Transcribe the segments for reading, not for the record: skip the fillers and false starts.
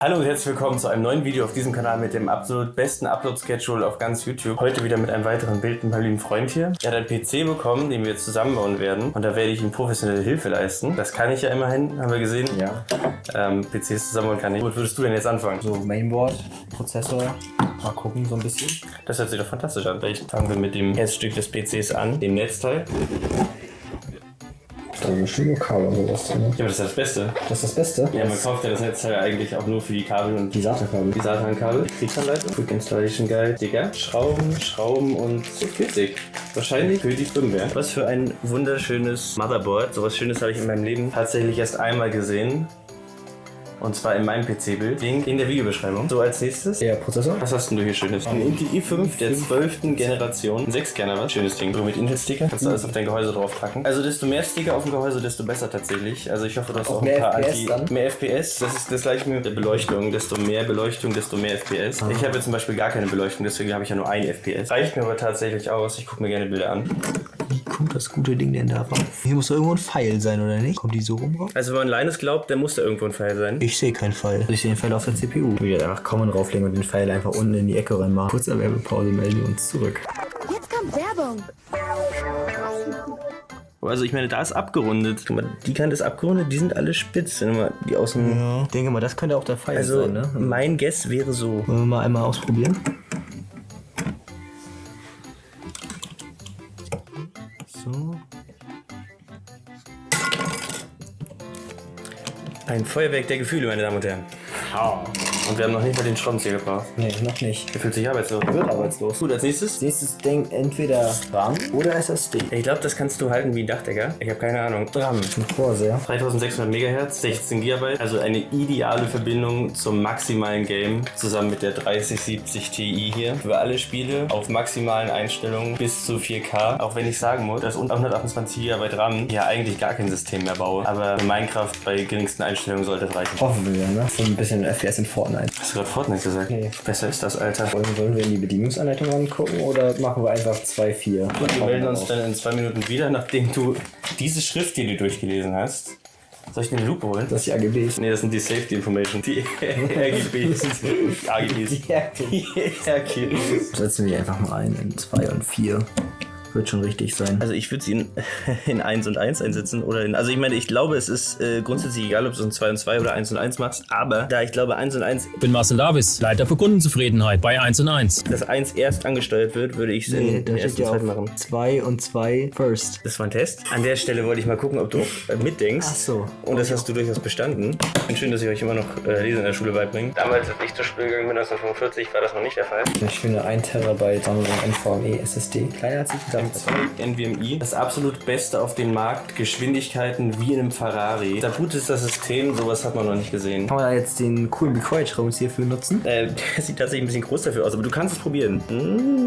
Hallo und herzlich willkommen zu einem neuen Video auf diesem Kanal mit dem absolut besten Upload-Schedule auf ganz YouTube. Heute wieder mit einem weiteren Bild mit meinem lieben Freund hier. Er hat einen PC bekommen, den wir jetzt zusammenbauen werden. Und da werde ich ihm professionelle Hilfe leisten. Das kann ich ja immerhin, haben wir gesehen. Ja. PCs zusammenbauen kann ich. Womit würdest du denn jetzt anfangen? So Mainboard, Prozessor. Mal gucken, so ein bisschen. Das hört sich doch fantastisch an. Vielleicht fangen wir mit dem Herzstück des PCs an, dem Netzteil. Da ist bestimmt nur Kabel und sowas drin. Ja, aber das ist das Beste. Das ist das Beste? Ja, man kauft ja das Netzteil eigentlich auch nur für die Kabel und Die SATA-Kabel. die SATA-Kabel. Kriegsanleitung, Quick Installation Guide, Digga. Schrauben und Physik. Wahrscheinlich für die Firmware. Was für ein wunderschönes Motherboard. So was Schönes habe ich in meinem Leben tatsächlich erst einmal gesehen. Und zwar in meinem PC-Bild. Link in der Videobeschreibung. So, als nächstes. Der Prozessor? Was hast denn du hier Schönes? Ein Intel i5 der 12. Generation. Ein 6-Kerner, was? Schönes Ding. So mit Intel-Sticker. Kannst du alles auf dein Gehäuse drauf packen. Also desto mehr Sticker auf dem Gehäuse, desto besser tatsächlich. Also ich hoffe, du hast auch ein mehr paar FPS dann? Mehr FPS. Das ist das gleiche mit der Beleuchtung. Desto mehr Beleuchtung, desto mehr FPS. Ich habe jetzt zum Beispiel gar keine Beleuchtung, deswegen habe ich ja nur ein FPS. Reicht mir aber tatsächlich aus. Ich gucke mir gerne Bilder an. Wie kommt das gute Ding denn da raus? Hier muss doch irgendwo ein Pfeil sein, oder nicht? Kommt die so rum raus? Also wenn man Linus glaubt, dann muss da irgendwo ein Pfeil sein. Ich sehe keinen Pfeil. Ich sehe den Pfeil auf der CPU. Ich würde einfach Common drauflegen und den Pfeil einfach unten in die Ecke reinmachen. Kurze Werbepause, melden wir uns zurück. Jetzt kommt Werbung. Also ich meine, da ist abgerundet. Guck mal, die Kante ist abgerundet, die sind alle spitz. Wenn du mal die außen... Ja. Ich denke mal, das könnte auch der Pfeil Also sein, ne? mein Guess wäre so. Wollen wir mal einmal ausprobieren? So. Ein Feuerwerk der Gefühle, meine Damen und Herren. Und wir haben noch nicht mal den Schraubenzieher gebraucht. Nee, noch nicht. Der fühlt sich arbeitslos. Wird arbeitslos. Gut, als nächstes. Nächstes Ding entweder RAM oder SSD. Ich glaube, das kannst du halten wie ein Dachdecker. Ich habe keine Ahnung. RAM. Ein Corsair. 3600 MHz, 16 GB. Also eine ideale Verbindung zum maximalen Game. Zusammen mit der 3070 Ti hier. Für alle Spiele auf maximalen Einstellungen bis zu 4K. Auch wenn ich sagen muss, dass unter 128 GB RAM ja eigentlich gar kein System mehr baue. Aber für Minecraft bei geringsten Einstellungen sollte das reichen. Hoffen wir, ne? So ein bisschen FPS in Fortnite. Hast du gerade Fortnite gesagt? Nee. Besser ist das, Alter. Wollen wir in die Bedienungsanleitung angucken oder machen wir einfach 2.4? Gut, wir melden uns dann in 2 Minuten wieder, nachdem du diese Schrift hier durchgelesen hast. Soll ich dir eine Lupe holen? Das ist die AGBs. Nee, das sind die Safety Information. Die RGBs. Die AGBs. Die RGBs. Setzen wir einfach mal ein in 2 und 4. Wird schon richtig sein. Also ich würde sie in 1 und 1 einsetzen. Also ich meine, ich glaube, es ist grundsätzlich egal, ob du ein 2 und 2 oder 1 und 1 machst. Aber da ich glaube, 1 und 1... Ich bin Marcel Davis, Leiter für Kundenzufriedenheit bei 1 und 1. Das 1 erst angesteuert wird, würde ich es in der ersten Zeit machen. 2 und 2 first. Das war ein Test. An der Stelle wollte ich mal gucken, ob du auch mitdenkst. Ach so. Und das hast du durchaus bestanden. Ich finde schön, dass ich euch immer noch Lesen in der Schule beibringe. Damals, als ich zur Schule gegangen bin, 1945, war das noch nicht der Fall. Ich finde 1 Terabyte Samsung NVMe SSD. Kleiner als ich gedacht habe. NVMe. Das absolut Beste auf dem Markt. Geschwindigkeiten wie in einem Ferrari. Da gut ist das System, sowas hat man noch nicht gesehen. Kann man da jetzt den coolen Be Quiet Schraubenzieher für nutzen? Der sieht tatsächlich ein bisschen groß dafür aus, aber du kannst es probieren.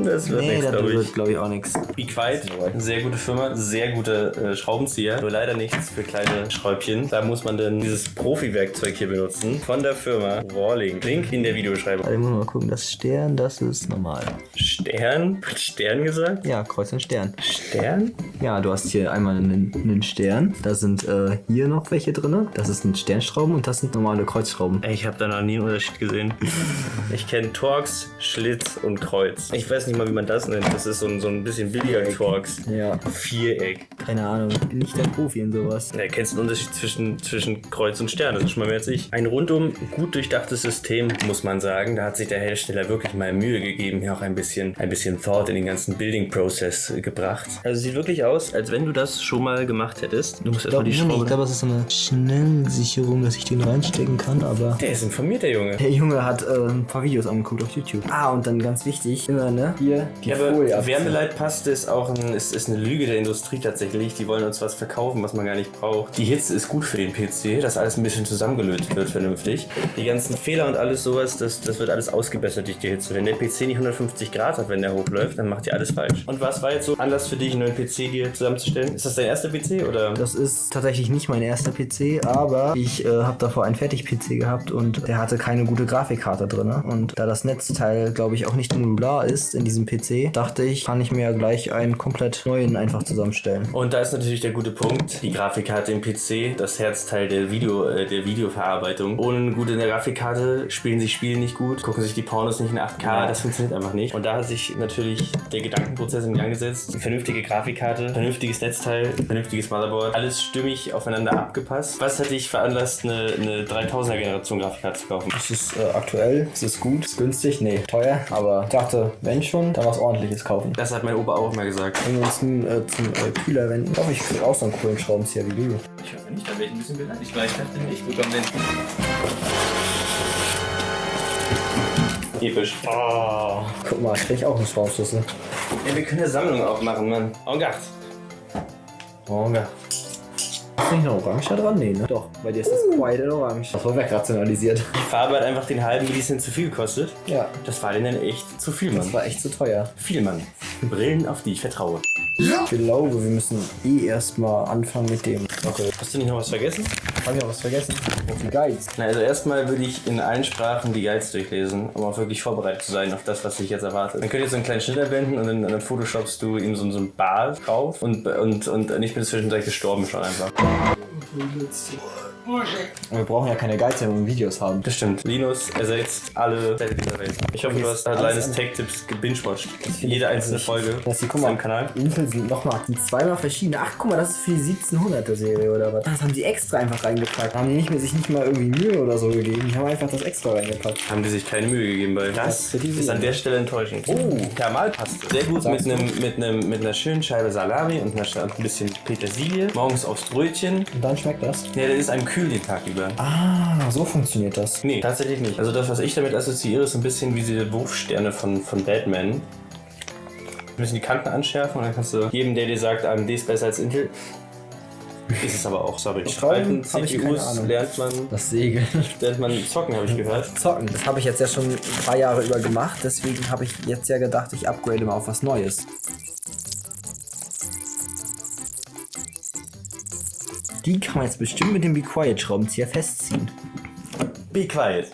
Das wird nichts, das glaube ich. wird, glaube ich, auch nichts. Be Quiet, sehr gute Firma, sehr gute Schraubenzieher. Nur leider nichts für kleine Schräubchen. Da muss man dann dieses Profi-Werkzeug hier benutzen. Von der Firma Walling. Link in der Videobeschreibung. Also, ich muss mal gucken, das Stern, das ist normal. Stern? Wird Stern gesagt? Ja, Kreuz und Stern. Stern? Ja, du hast hier einmal einen Stern. Da sind hier noch welche drin. Das ist ein Sternschrauben und das sind normale Kreuzschrauben. Ich habe da noch nie einen Unterschied gesehen. Ich kenne Torx, Schlitz und Kreuz. Ich weiß nicht mal, wie man das nennt. Das ist so ein bisschen billiger Torx. Ja, Viereck. keine Ahnung. Bin nicht der Profi in sowas. Ja, kennst du den Unterschied zwischen Kreuz und Stern? Das ist schon mal mehr als ich. Ein rundum gut durchdachtes System, muss man sagen. Da hat sich der Hersteller wirklich mal Mühe gegeben, hier auch ein bisschen Thought in den ganzen Building-Prozess gebracht. Also sieht wirklich aus, als wenn du das schon mal gemacht hättest. Du musst erstmal die Schraube... Ich glaube, das ist so eine Schnellsicherung, dass ich den reinstecken kann, aber... Der ist informiert, der Junge. Der Junge hat ein paar Videos angeguckt auf YouTube. Und dann ganz wichtig, immer, ne? Hier die Ja, aber Folie ab. Wärmeleitpaste ist auch ist eine Lüge der Industrie tatsächlich. Die wollen uns was verkaufen, was man gar nicht braucht. Die Hitze ist gut für den PC, dass alles ein bisschen zusammengelötet wird vernünftig. Die ganzen Fehler und alles sowas, das wird alles ausgebessert durch die Hitze. Wenn der PC nicht 150 Grad hat, wenn der hochläuft, dann macht ihr alles falsch. Und was war jetzt halt so Anlass für dich, einen neuen PC dir zusammenzustellen. Ist das dein erster PC oder? Das ist tatsächlich nicht mein erster PC, aber ich habe davor einen Fertig-PC gehabt und der hatte keine gute Grafikkarte drin. Und da das Netzteil, glaube ich, auch nicht modular ist in diesem PC, dachte ich, kann ich mir ja gleich einen komplett neuen einfach zusammenstellen. Und da ist natürlich der gute Punkt, die Grafikkarte im PC, das Herzteil der Videoverarbeitung. Ohne eine gute Grafikkarte spielen sich Spiele nicht gut, gucken sich die Pornos nicht in 8K, das funktioniert einfach nicht. Und da hat sich natürlich der Gedankenprozess in Gang gesetzt. Eine vernünftige Grafikkarte, vernünftiges Netzteil, vernünftiges Motherboard, alles stimmig aufeinander abgepasst. Was hat dich veranlasst, eine 3000er Generation Grafikkarte zu kaufen? Es ist aktuell, es ist gut, es ist günstig, nee, teuer, aber ich dachte, wenn schon, dann was Ordentliches kaufen. Das hat mein Opa auch immer gesagt. Wenn wir uns nun zum Kühler wenden, hoffe ich kriege auch so einen coolen Schraubenzieher wie du. Ich hoffe nicht, da werde ich ein bisschen beleidigt, weil ich dachte nicht, bekomme den. Episch. Oh. Guck mal, ich krieg auch einen Schraubenschlüssel. Ja, wir können eine Sammlung aufmachen, Mann. En garde. Oh, ja. Ist nicht noch Orange da dran? Nee, ne? Doch, bei dir ist das White in Orange. Das war wegrationalisiert. Die Farbe hat einfach den halben Millicent zu viel gekostet. Ja. Das war denen echt zu viel, Das Mann. war echt zu teuer. Viel, Mann. Brillen, auf die ich vertraue. Ich glaube, wir müssen erstmal anfangen mit dem Sockel. Hast du nicht noch was vergessen? Hab ich auch was vergessen? Oh, die Guides. Na, also erstmal würde ich in allen Sprachen die Guides durchlesen, um auch wirklich vorbereitet zu sein auf das, was sich jetzt erwartet. Dann könnt ihr so einen kleinen Schnitt einblenden und dann photoshopst du ihm so ein Bart drauf und ich bin zwischendurch gestorben schon einfach. Und wir brauchen ja keine Guides, wenn wir Videos haben. Das stimmt. Linus ersetzt alle Teile dieser Welt. Ich hoffe, du hast Linus Tech-Tipps gebingewatcht. Jede einzelne Folge Das hier, auf guck mal, seinem Kanal. Intel sind nochmal die zweimal verschiedene. Ach, guck mal, das ist für die 1700er Serie oder was? Das haben die extra einfach reingepackt. Da haben die sich nicht mal irgendwie Mühe oder so gegeben. Die haben einfach das extra reingepackt. Haben die sich keine Mühe gegeben, weil das ist an der Stelle enttäuschend. Oh, Thermalpaste. Sehr gut Sagst mit einer schönen Scheibe Salami und ein bisschen Petersilie. Morgens aufs Brötchen. Und dann schmeckt das. Ja, der ist einem kühl den Tag über. Ah, so funktioniert das. Nee, tatsächlich nicht. Also das, was ich damit assoziiere, ist ein bisschen wie diese Wurfsterne von Batman. Wir müssen die Kanten anschärfen und dann kannst du jedem, der dir sagt, AMD ist besser als Intel, ist es aber auch, sorry. Schrauben Alten habe ich keine CPUs Ahnung. lernt Das Segel. man zocken, habe ich gehört. Zocken. Das habe ich jetzt ja schon 3 Jahre über gemacht. Deswegen habe ich jetzt ja gedacht, ich upgrade mal auf was Neues. Die kann man jetzt bestimmt mit dem Be Quiet Schraubenzieher festziehen. Be quiet.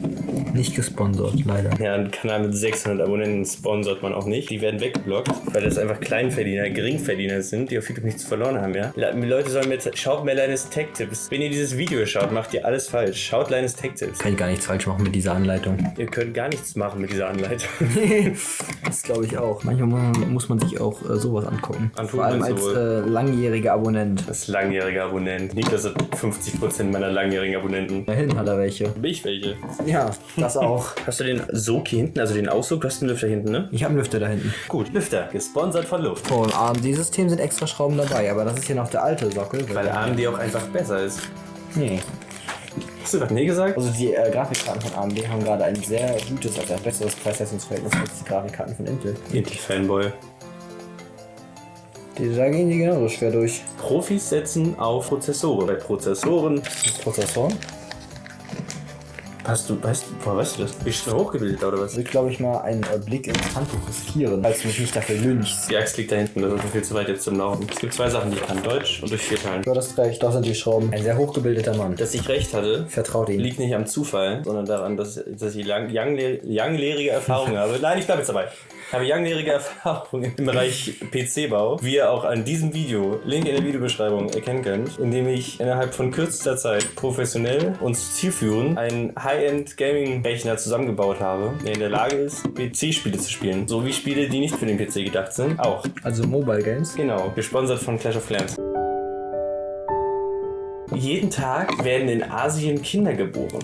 Nicht gesponsert, leider. Ja, einen Kanal mit 600 Abonnenten sponsert man auch nicht. Die werden weggeblockt, weil das einfach Kleinverdiener, Geringverdiener sind, die auf YouTube nichts verloren haben, ja. Die Leute sollen schaut mehr Linus Tech-Tipps. Wenn ihr dieses Video schaut, macht ihr alles falsch. Schaut Linus Tech-Tipps. Kann ich gar nichts falsch machen mit dieser Anleitung. Ihr könnt gar nichts machen mit dieser Anleitung. Das glaube ich auch. Manchmal muss man sich auch sowas angucken. Antun Vor allem meinst als du langjähriger Abonnent. Das langjährige Abonnent. Nicht, dass 50% meiner langjährigen Abonnenten. Da hinten hat er welche. Bin ich welche? Ja, das auch. Hast du den Sog hier hinten, also den Aussog? Du hast einen Lüfter hinten, ne? Ich habe einen Lüfter da hinten. Gut, Lüfter, gesponsert von Luft. Oh, im AMD-System sind extra Schrauben dabei, aber das ist hier noch der alte Sockel. Weil AMD auch einfach besser ist. Nee. Hast du das nie gesagt? Also die Grafikkarten von AMD haben gerade ein sehr gutes, also ein besseres Preis-Leistungs-Verhältnis als die Grafikkarten von Intel. Intel-Fanboy. Da gehen die genauso schwer durch. Profis setzen auf Prozessoren. Bei Prozessoren. Prozessoren? Woher weißt du das? Bist du hochgebildet oder was? Ich will, glaube ich, mal einen Blick ins Handbuch riskieren, falls du mich nicht dafür lynchst. Die Axt liegt da hinten, das ist mir viel zu weit jetzt zum Laufen. Es gibt 2 Sachen, die ich kann: Deutsch und durch 4 Teilen. Du hattest recht, da sind die Schrauben. Ein sehr hochgebildeter Mann. Dass ich recht hatte, Vertraut ihm. liegt nicht am Zufall, sondern daran, dass ich langjährige Erfahrung habe. Nein, ich bleibe jetzt dabei. Ich habe langjährige Erfahrung im Bereich PC-Bau, wie ihr auch an diesem Video, Link in der Videobeschreibung, erkennen könnt, indem ich innerhalb von kürzester Zeit professionell und zielführend einen High-End-Gaming-Rechner zusammengebaut habe, der in der Lage ist, PC-Spiele zu spielen. So wie Spiele, die nicht für den PC gedacht sind, auch. Also Mobile Games? Genau, gesponsert von Clash of Clans. Jeden Tag werden in Asien Kinder geboren.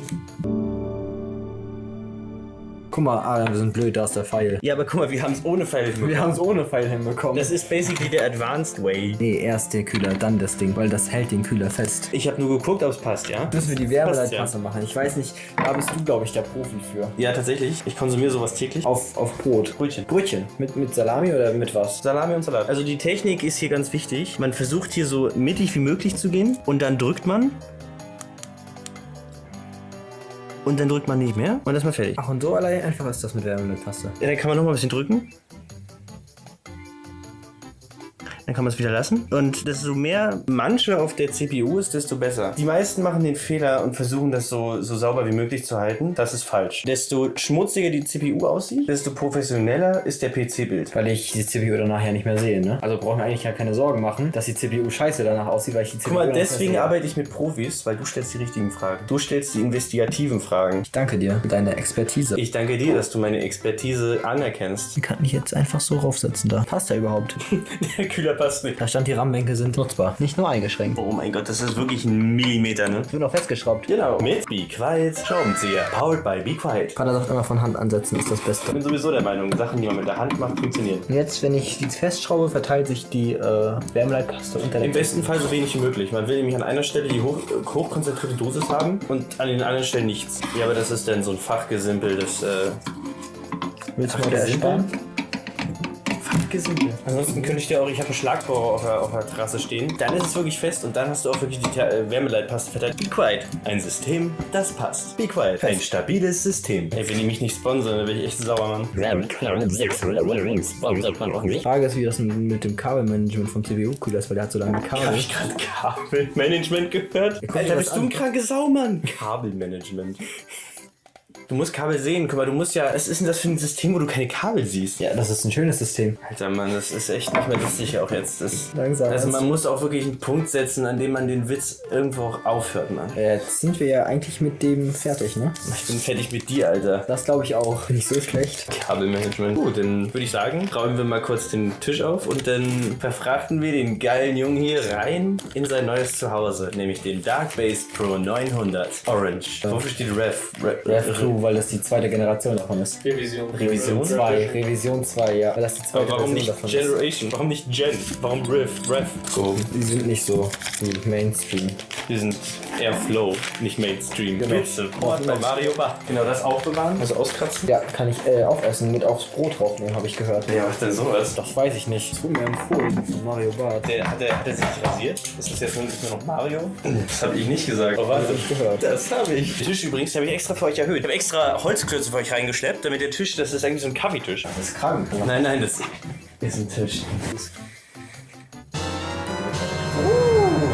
Guck mal, wir sind blöd, da ist der Pfeil. Ja, aber guck mal, wir haben es ohne Pfeil hinbekommen. Wir haben es ohne Pfeil hinbekommen. Das ist basically der Advanced Way. Nee, erst der Kühler, dann das Ding, weil das hält den Kühler fest. Ich habe nur geguckt, ob es passt, ja? Müssen wir die Passt, Werbeleitpasse machen. Ich weiß nicht, da bist du, glaube ich, der Profi für. Ja, tatsächlich. Ich konsumiere sowas täglich. Auf Brot. Brötchen. Brötchen. Mit Salami oder mit was? Salami und Salat. Also die Technik ist hier ganz wichtig. Man versucht hier so mittig wie möglich zu gehen und dann drückt man. Und dann drückt man nicht mehr und dann ist man fertig. Ach, und so allein einfach ist das mit Werbeleitpaste. Ja, dann kann man noch mal ein bisschen drücken. kann man es wieder lassen. Und desto mehr Manche auf der CPU ist, desto besser. Die meisten machen den Fehler und versuchen das so sauber wie möglich zu halten. Das ist falsch. Desto schmutziger die CPU aussieht, desto professioneller ist der PC-Bild. Weil ich die CPU danach ja nicht mehr sehe, ne? Also brauchen wir eigentlich ja keine Sorgen machen, dass die CPU scheiße danach aussieht, weil ich die CPU Guck mal, danach deswegen sehe. arbeite ich mit Profis, weil du stellst die richtigen Fragen. Du stellst die investigativen Fragen. Ich danke dir für deine Expertise. Ich danke dir, dass du meine Expertise anerkennst. Die kann ich jetzt einfach so raufsetzen da. Passt der überhaupt? Der Kühler passt nicht. Da stand, die RAM-Bänke sind nutzbar, nicht nur eingeschränkt. Oh mein Gott, das ist wirklich ein Millimeter, ne? Ich bin auch festgeschraubt. Genau. Mit Be Quiet Schraubenzieher. Powered by Be Quiet. Vater sagt immer, von Hand ansetzen ist das Beste. Ich bin sowieso der Meinung, Sachen, die man mit der Hand macht, funktionieren. Und jetzt, wenn ich die festschraube, verteilt sich die Wärmeleitpaste unter der Im besten Fall so wenig wie möglich. Man will nämlich an einer Stelle die hochkonzentrierte Dosis haben und an den anderen Stellen nichts. Ja, aber das ist dann so ein Fachgesimpel, das Willst du mal ersparen? Fachgesimpel. Ansonsten könnte ich dir auch, ich habe einen Schlagbohrer auf der Terrasse stehen. Dann ist es wirklich fest und dann hast du auch wirklich die Wärmeleitpaste verteilt. Be Quiet. Ein System, das passt. Be Quiet. Ein stabiles System. Ey, wenn die mich nicht sponsern, dann bin ich echt sauer, Mann. Die Frage ist, wie das mit dem Kabelmanagement vom CPU-Cooler ist, weil der hat so lange Kabel. Habe ich gerade Kabelmanagement gehört? guck dir Alter, das bist du an. ein kranke Sau, Mann? Kabelmanagement. Du musst Kabel sehen. Guck mal, du musst ja... Was ist denn das für ein System, wo du keine Kabel siehst? Ja, das ist ein schönes System. Alter, Mann, das ist echt nicht mehr lustig auch jetzt. Langsam. Also man muss auch wirklich einen Punkt setzen, an dem man den Witz irgendwo auch aufhört, Mann. Jetzt sind wir ja eigentlich mit dem fertig, ne? Ich bin fertig mit dir, Alter. Das glaube ich auch. Bin ich so schlecht. Kabelmanagement. Gut, dann würde ich sagen, räumen wir mal kurz den Tisch auf und dann verfrachten wir den geilen Jungen hier rein in sein neues Zuhause, nämlich den Darkbase Pro 900 Orange. Wofür steht Rev? Rev 2, weil das die zweite Generation davon ist. Revision 2. Revision 2, ja. Weil das die zweite Aber warum Version nicht davon Generation? Warum nicht Gen? Warum Rev? Gehoben. ist. Die sind nicht so wie Mainstream. Wir sind eher Flow, nicht Mainstream. Genau. Witze. Bei Mario Bart. Genau, das aufbewahren, also auskratzen. Ja, kann ich aufessen, mit aufs Brot draufnehmen, habe ich gehört. Ja, was denn sowas? Das weiß ich nicht. Das wurde mir empfohlen von Mario Barth. Hat er sich rasiert? Ist das jetzt nur noch Mario? Das habe ich nicht gesagt. Oh, warte. Hab ich gehört. Das habe ich. Den Tisch übrigens, den habe ich extra für euch erhöht. Ich habe extra Holzklötze für euch reingeschleppt, damit der Tisch, das ist eigentlich so ein Kaffeetisch. Das ist krank. Nein, das ist ein Tisch.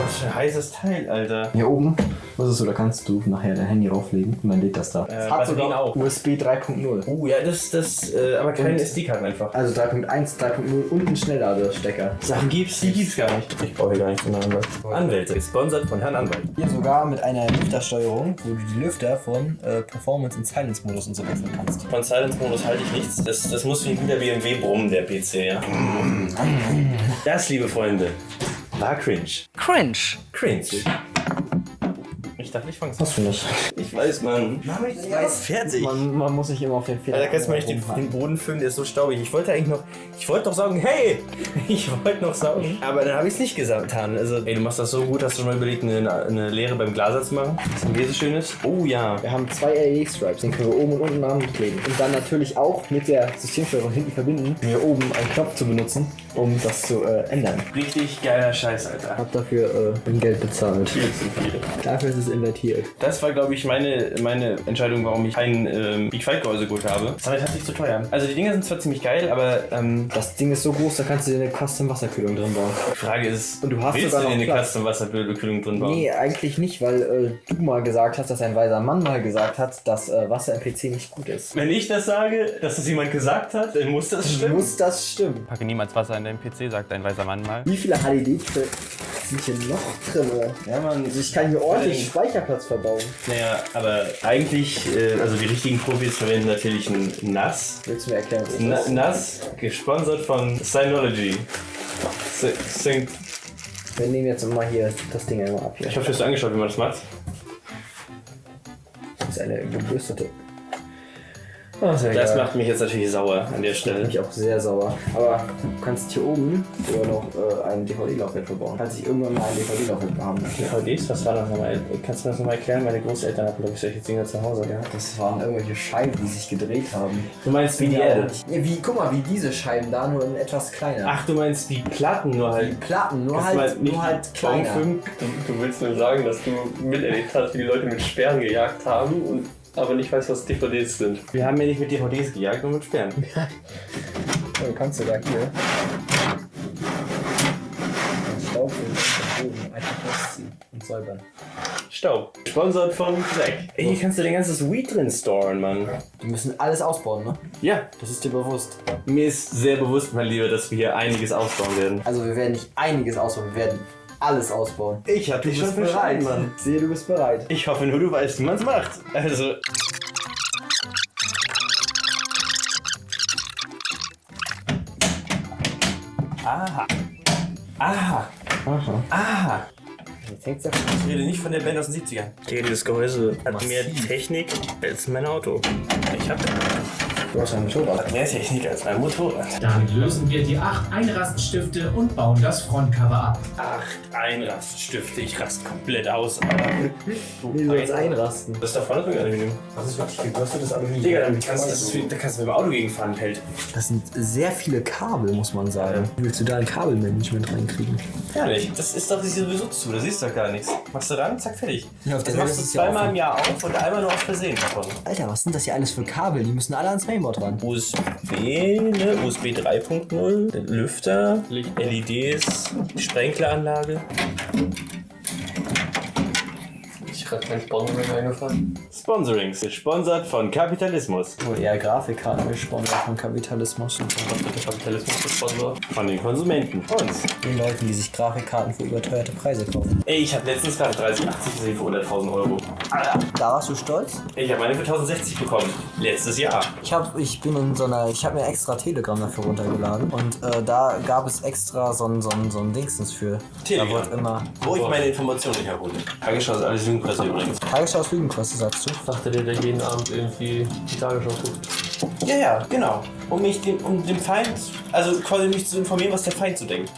Was für ein heißes Teil, Alter. Hier oben, was ist so, da kannst du nachher dein Handy rauflegen und dann lädt das da. Das hat Batterien sogar auch. USB 3.0. Ja, aber keine SD-Karten einfach. Also 3.1, 3.0 und ein Schnellladestecker. Sachen gibt's? Die gibt's gar nicht. Ich brauche hier gar nicht von Anwalt. Anwälte, gesponsert von Herrn Anwalt. Hier sogar mit einer Lüftersteuerung, wo du die Lüfter von Performance- und Silence-Modus und so wechseln kannst. Von Silence-Modus halte ich nichts. Das muss wie ein guter BMW brummen, der PC, ja. Das, liebe Freunde, war cringe. Cringe. Ich dachte, ich fang's an. Hast du nicht. Ich weiß, Mann. Ich weiß, fertig. Man muss nicht immer auf den Fehler. Da kannst du mal nicht den Boden füllen, der ist so staubig. Ich wollte doch sagen, hey! Ich wollte noch sagen. Aber dann habe ich es nicht getan. Also, ey, du machst das so gut, hast du schon mal überlegt, eine Lehre beim Glaser zu machen? Was haben wir so Schönes? Oh ja. Wir haben 2 LED-Stripes, den können wir oben und unten am Rand kleben. Und dann natürlich auch mit der Systemsteuerung hinten verbinden, hier oben einen Knopf zu benutzen, um das zu ändern. Richtig geiler Scheiß, Alter. Hab dafür Geld bezahlt. Viel zu viel. Dafür ist es invertiert. Das war, glaube ich, meine Entscheidung, warum ich kein Big Fight Gehäuse geholt habe. Das war tatsächlich zu teuer. Also die Dinger sind zwar ziemlich geil, aber Das Ding ist so groß, da kannst du dir eine Custom-Wasserkühlung drin bauen. die Frage ist, Und du hast willst sogar du dir noch eine Platz. Custom Wasserkühlung drin bauen? Nee, eigentlich nicht, weil du mal gesagt hast, dass ein weiser Mann mal gesagt hat, dass Wasser im PC nicht gut ist. Wenn ich das sage, dass das jemand gesagt hat, dann muss das stimmen. Muss das stimmen? Packe niemals Wasser in deinen PC, sagt ein weiser Mann mal. Wie viele HDD-Chips sind hier noch drin? Ja, Mann. Also ich kann hier ordentlich Speicherplatz verbauen. Naja, aber eigentlich, also die richtigen Profis verwenden natürlich ein NAS. Willst du mir erklären, was das ist? NAS, gesponsert von Synology. Sync. Wir nehmen jetzt mal hier das Ding einmal ab hier. Ich hoffe, du hast angeschaut, wie man das macht. Das ist eine gebürstete. Das macht mich jetzt natürlich sauer an der Stelle. Mich auch sehr sauer. Aber du kannst hier oben sogar noch ein DVD-Laufwerk verbauen. Falls ich irgendwann mal ein DVD-Laufwerk haben möchte. DVDs, was war das nochmal? Kannst du das nochmal erklären? Meine Großeltern hatten, glaube ich, solche Dinger zu Hause gehabt. Das waren irgendwelche Scheiben, die sich gedreht haben. Du meinst wie die Ja, Erde? guck mal, wie diese Scheiben da, nur in etwas kleiner. Ach, du meinst die Platten nur Die halt. Platten, nur Das halt, meinst nicht nur halt die kleiner. Baum 5. Du willst nur sagen, dass du miterlebt hast, wie die Leute mit Sperren gejagt haben, aber nicht weißt, was DVDs sind. Wir haben ja nicht mit DVDs gejagt, nur mit Sperren. Dann kannst du da hier Schraube und oben einfach rausziehen und säubern. Staub. Sponsort von Black. Ey, hier kannst du dein ganzes Weed drin storen, Mann. Wir müssen alles ausbauen, ne? Ja, Das ist dir bewusst. mir ist sehr bewusst, mein Lieber, dass wir hier einiges aufbauen werden. Also wir werden nicht einiges ausbauen, wir werden alles ausbauen. Ich hab dich schon verstanden, Mann. Ich sehe, du bist bereit. Ich hoffe nur, du weißt, wie man's macht. Also... Aha. Aha. Aha. Aha. Jetzt hängt's ja. Ich rede nicht von der Band aus den 70ern. Digga, dieses Gehäuse hat mehr Technik als mein Auto. Ich hab... Du hast ein Motorrad. Hat mehr Technik als mein Motorrad. Damit lösen wir die 8 Einraststifte und bauen das Frontcover ab. 8 Einraststifte. Ich rast komplett aus, Alter. Nee, du willst einrasten. Das ist da vorne drin Aluminium. Das ist wirklich gekostet, Aluminium. Digga, da kannst du mit dem Auto gegenfahren, Held. Das sind sehr viele Kabel, muss man sagen. Wie willst du da ein Kabelmanagement reinkriegen? Ja nicht. Das ist doch sowieso zu. Da siehst du doch gar nichts. Machst du ran, zack, fertig. Ja, auf der das Seite machst du ist es ja zweimal offen. im Jahr auf und einmal nur aus Versehen davon. Alter, was sind das hier alles für Kabel? Die müssen alle ans Mainboard ran. USB, ne? USB 3.0, Lüfter, LEDs, Sprenkleranlage. Ich gerade kein Sponsoring eingefallen. Sponsorings, gesponsert von Kapitalismus. Wohl eher Grafikkarten gesponsert von Kapitalismus. Der Kapitalismus ist Sponsor. Von den Konsumenten. Uns. Den Leuten, die sich Grafikkarten für überteuerte Preise kaufen. Ey, ich habe letztens gerade 3080 gesehen für 100.000 Euro. Da warst du stolz? Ich habe meine für 1060 bekommen. Letztes Jahr. Ich habe mir extra Telegram dafür runtergeladen und da gab es extra so ein Dingsens für. Telegram? Da wurde immer. Wo ich meine Informationen nicht herhole. Tagesschau ist alles Jugendpresse übrigens. Tagesschau ist Lügenquest, sagst du? Dachte der jeden Abend irgendwie die Tagesschau guckt. Ja, genau. Um dem Feind, also quasi mich zu informieren, was der Feind so denkt.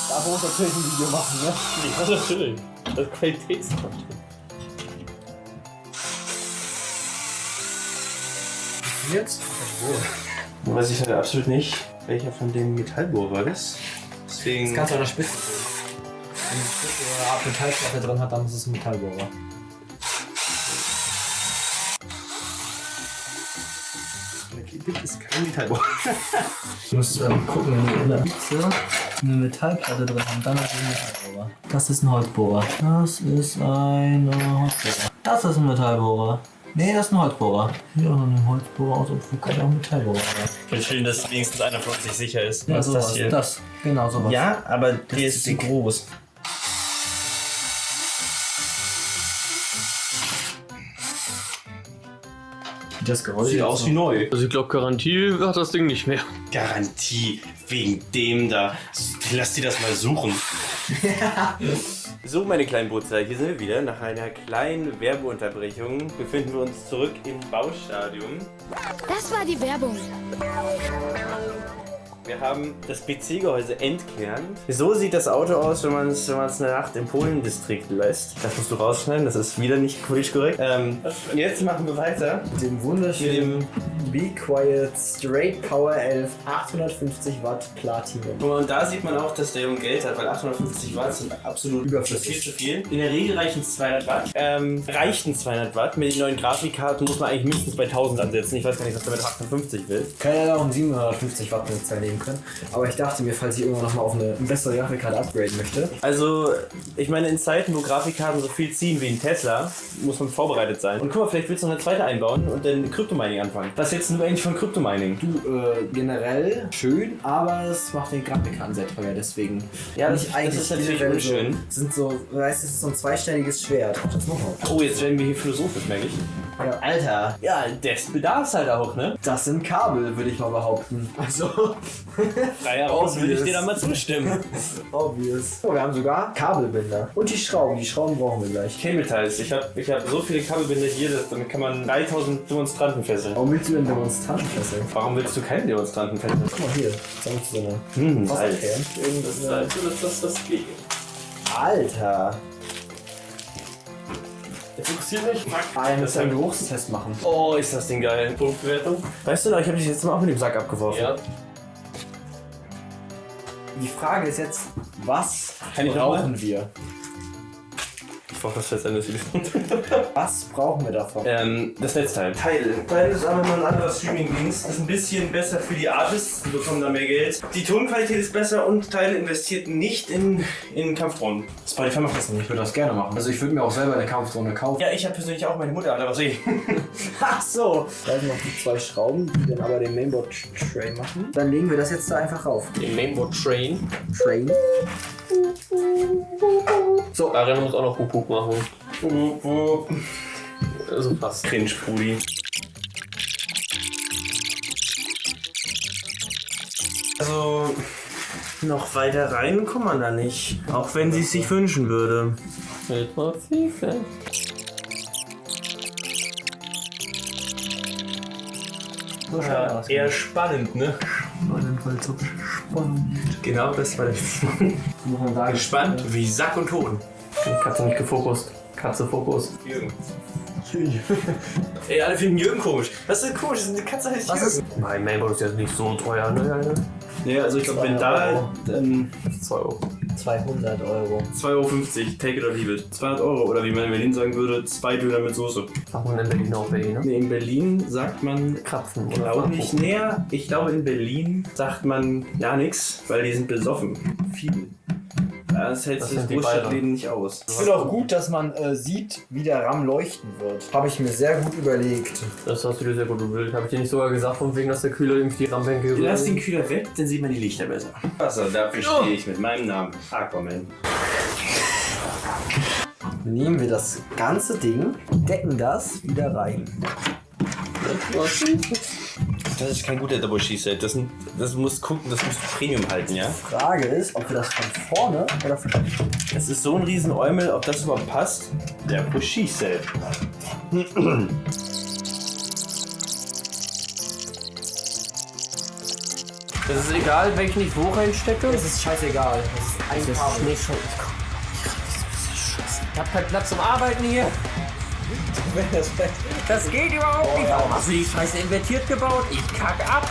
Da muss natürlich ein Video machen, ne? Ja, natürlich. Das ist Qualitätscontent. Jetzt? Weiß ich halt absolut nicht, welcher von den Metallbohrer ist. Deswegen. Das kannst du an der Spitze sehen. Wenn die Spitze oder Art Metallplatte drin hat, dann ist es ein Metallbohrer. Gibt es kein Metallbohrer. Du musst gucken, wenn die in der Spitze eine Metallplatte drin haben, dann ist es ein Metallbohrer. Das ist ein Holzbohrer. Das ist ein Holzbohrer. Das ist ein Metallbohrer. Nee, das ist ein Holzbohrer. Hier auch noch ein Holzbohrer aus, obwohl kann auch ein Metallbohrer sein. Ich finde schön, dass wenigstens einer von uns sich sicher ist. Ja, Was sowas. das hier? Das, genau sowas. Ja, aber der ist zu groß. Das Geräusch Sieht aus wie neu. Also ich glaube, Garantie hat das Ding nicht mehr. Garantie wegen dem da. Lass die das mal suchen. So, meine kleinen Bootsler, hier sind wir wieder. Nach einer kleinen Werbeunterbrechung befinden wir uns zurück im Baustadium. Das war die Werbung. Wir haben das PC-Gehäuse entkernt. So sieht das Auto aus, wenn man es eine Nacht im Polendistrikt lässt. Das musst du rausschneiden, das ist wieder nicht politisch korrekt. Und jetzt machen wir weiter. Mit dem wunderschönen Be Quiet Straight Power 11 850 Watt Platinum. Und da sieht man auch, dass der Junge Geld hat, weil 850 Watt sind absolut Überflüssig. viel zu viel. In der Regel reichen es 200 Watt. Reichten 200 Watt. Mit den neuen Grafikkarten muss man eigentlich mindestens bei 1000 ansetzen. Ich weiß gar nicht, was der mit 850 will. Kann ja auch einen 750 Watt Netzteil nehmen können. Aber ich dachte mir, falls ich irgendwann nochmal auf eine bessere Grafikkarte upgraden möchte. Also, ich meine, in Zeiten, wo Grafikkarten so viel ziehen wie ein Tesla, muss man vorbereitet sein. Und guck mal, vielleicht willst du noch eine zweite einbauen und dann Kryptomining anfangen. Was hältst du eigentlich von Kryptomining? Du, generell schön, aber es macht den Grafikkarten sehr teuer, deswegen. Ja, nicht das ist natürlich generell unschön. So, sind so, weißt du, es ist so ein zweischneidiges Schwert. Ach, das machen wir. Oh, jetzt werden wir hier philosophisch, merke ich. Ja, Alter, Ja, das bedarf halt auch, ne? das sind Kabel, würde ich mal behaupten. Also, Frei heraus würde ich dir da mal zustimmen. obvious. Oh, wir haben sogar Kabelbinder. Und die Schrauben brauchen wir gleich. Cable Ties. Ich hab so viele Kabelbinder hier, damit kann man 3000 Demonstranten fesseln. Warum willst du denn Demonstranten fesseln? Warum willst du keinen Demonstranten fesseln? Guck mal hier, zusammen zu so einer Salz. Wasserkern. Das geht. Alter. Der fokussiert mich. Ich muss einen Geruchstest machen. Oh, ist das Ding geil. Punktbewertung. Weißt du noch, ich habe dich jetzt mal auch mit dem Sack abgeworfen. Ja. Die Frage ist jetzt, was Kann ich noch brauchen wir? Ich brauche das letztendlich. Was brauchen wir davon? Das Netzteil. Teil ist aber mal ein anderer Streaming-Dienst. Ist ein bisschen besser für die Artists, die bekommen da mehr Geld. Die Tonqualität ist besser und Teil investiert nicht in Kampfdrohnen. Spotify macht das nicht. Ich würde das gerne machen. Also ich würde mir auch selber eine Kampfdrohne kaufen. Ja, ich habe persönlich auch meine Mutter, aber was ich. Ach so. Da sind noch die 2 Schrauben, die dann aber den Mainboard-Tray machen. Dann legen wir das jetzt da einfach rauf. Den Mainboard-Train. Train. So, Arian muss auch noch Kuckuck machen. Also fast. Cringe, Brudi. Also, noch weiter rein kommt man da nicht. Auch wenn sie es sich wünschen würde. Ja, eher spannend, ne? Genau, das war das. Gespannt wie Sack und Ton. Katze nicht gefokust. Katze Fokus. Jürgen. Ey, alle finden Jürgen komisch. Was ist denn komisch? Eine Katze heißt Jürgen. Mein Mainboard ist jetzt nicht so teuer, ne? Ja, also ich glaube, wenn da, dann 2 Euro. 200 Euro. 2,50 Euro, take it or leave it. 200 Euro oder wie man in Berlin sagen würde, 2 Döner mit Soße. Sagt man in Berlin auch Berlin, ne? Nee, in Berlin sagt man Krapfen Ich glaube nicht näher. Ich glaube, in Berlin sagt man ja nichts, weil die sind besoffen. Viel. Das hält sich das Großstadtleben nicht aus. Ich finde auch gut, dass man sieht, wie der RAM leuchten wird. Habe ich mir sehr gut überlegt. Das hast du dir sehr gut überlegt. Habe ich dir nicht sogar gesagt, von wegen, dass der Kühler irgendwie die RAM-Bänke Lass den Kühler weg, dann sieht man die Lichter besser. Also, dafür stehe ich mit meinem Namen. Aquaman. Nehmen wir das ganze Ding, decken das wieder rein. Das ist kein guter Double She-Set. Das muss gucken, das muss Premium halten, ja? Frage ist, ob wir das von vorne oder von hinten. Es ist so ein riesen Eumel, ob das überhaupt passt. Der She-Set. Das ist egal, welchen ich wo reinstecke. Es ist scheißegal. Das ist ein Das Kabel. ist nicht schon. Ich hab keinen Platz zum Arbeiten hier. Das geht überhaupt nicht. Warum hast du die Scheiße invertiert gebaut? Ich kacke ab.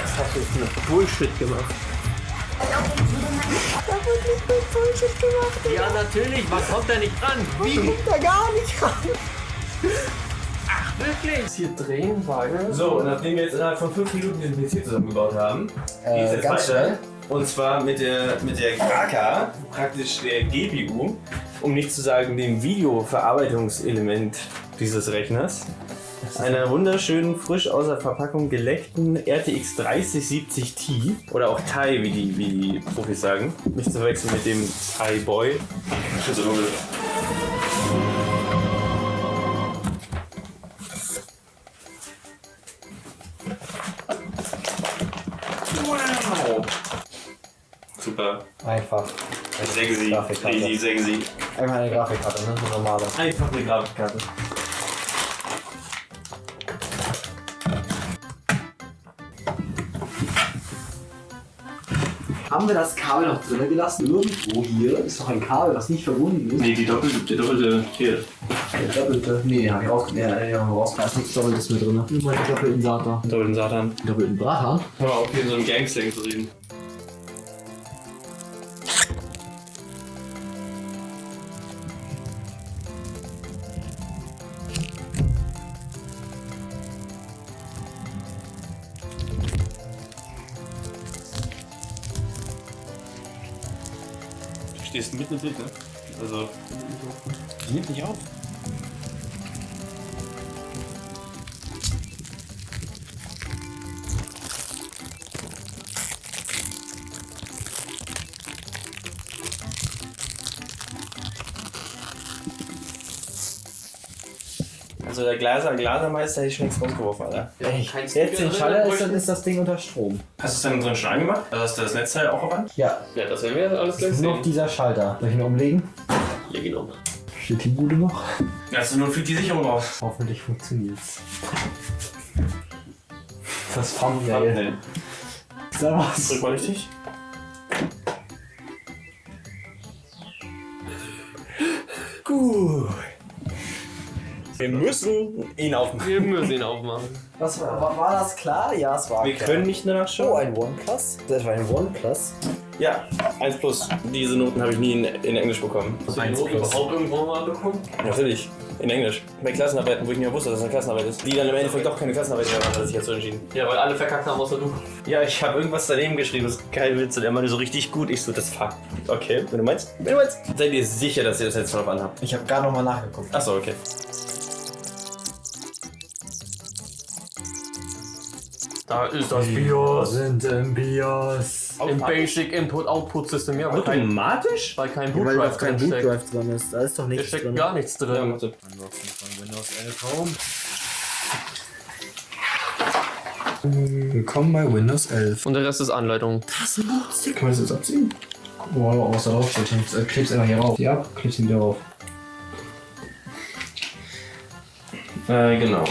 Das hast du jetzt mit Bullshit gemacht. Ja, natürlich. Was kommt da nicht dran? Wie? Kommt da gar nicht ran. Ach, wirklich? Hier drehen, weil. So, und nachdem wir jetzt innerhalb von 5 Minuten den PC zusammengebaut haben, geht's jetzt ganz weiter. schnell. Und zwar mit der KK, praktisch der GPU, um nicht zu sagen dem Videoverarbeitungselement dieses Rechners. Einer wunderschönen, frisch aus der Verpackung geleckten RTX 3070 Ti oder auch Ti, wie die Profis sagen. Nicht zu verwechseln mit dem Ti Boy. Wow. Super. Einfach. Sexy. Grafikkarte. Richtig sexy. Einfach eine Grafikkarte, ne? Eine normale. Einfach eine Grafikkarte. Haben wir das Kabel noch drin gelassen? Irgendwo hier ist noch ein Kabel, was nicht verbunden ist. Nee, der doppelte hier. Der doppelte. Nee, den habe ich raus. Da ist nichts Doppeltes mit drin. Nur mal den doppelten Satan. Doppelten Satan. Doppelten Bratan? Hör mal auf, hier so ein Gangslang zu reden. Du stehst mitten im Bild, ne? Also, die nimmt nicht auf. Also der Glasermeister hätte ich schon längst rausgeworfen, Alter. Jetzt den Schaller ist, dann ist das Ding unter Strom. Hast du es dann drin schon angemacht? Also hast du das Netzteil auch verwandt? Ja. Ja, das werden wir alles gleich Ist noch sehen. dieser Schalter. Soll ich ihn umlegen? Leg ihn um. Steht die Bude noch? Also nur fliegt die Sicherung raus. Hoffentlich funktioniert's. Das Thumbnail. Sag was. Drück mal richtig. Gut. Wir müssen ihn aufmachen. Wir müssen ihn aufmachen. Was war das klar? Ja, es war Wir klar. können nicht danach Oh, schauen. ein OnePlus? Das war ein OnePlus. Ja, 1 plus. Diese Noten habe ich nie in Englisch bekommen. Hast du die Noten überhaupt irgendwo mal bekommen? Natürlich. In Englisch. Bei Klassenarbeiten, wo ich nicht mehr wusste, dass es eine Klassenarbeit ist. Die dann im Endeffekt doch keine Klassenarbeit mehr waren, hat er sich jetzt so entschieden. Ja, weil alle verkackt haben außer du. Ja, ich habe irgendwas daneben geschrieben, das ist kein Witz. Und er meinte so richtig gut. Ich so, das fuck. Okay, wenn du meinst. Wenn du meinst. Seid ihr sicher, dass ihr das jetzt drauf anhabt? Ich habe gar nochmal nachgeguckt. Achso, okay. Da ist das BIOS. Sind im BIOS. Im Basic Input Output System, ja, weil kein Automatisch? Weil kein Weil da Bootdrive kein drin steckt. Bootdrive drin ist. Da ist doch Da nichts steckt drin. gar nichts Ja, drin. warte. Willkommen bei Windows 11. Und der Rest ist Anleitung. Stick, kannst du jetzt abziehen? Wow, was da drauf steht. Klebst einfach hier rauf. Ja, klebst ihn wieder rauf. Genau.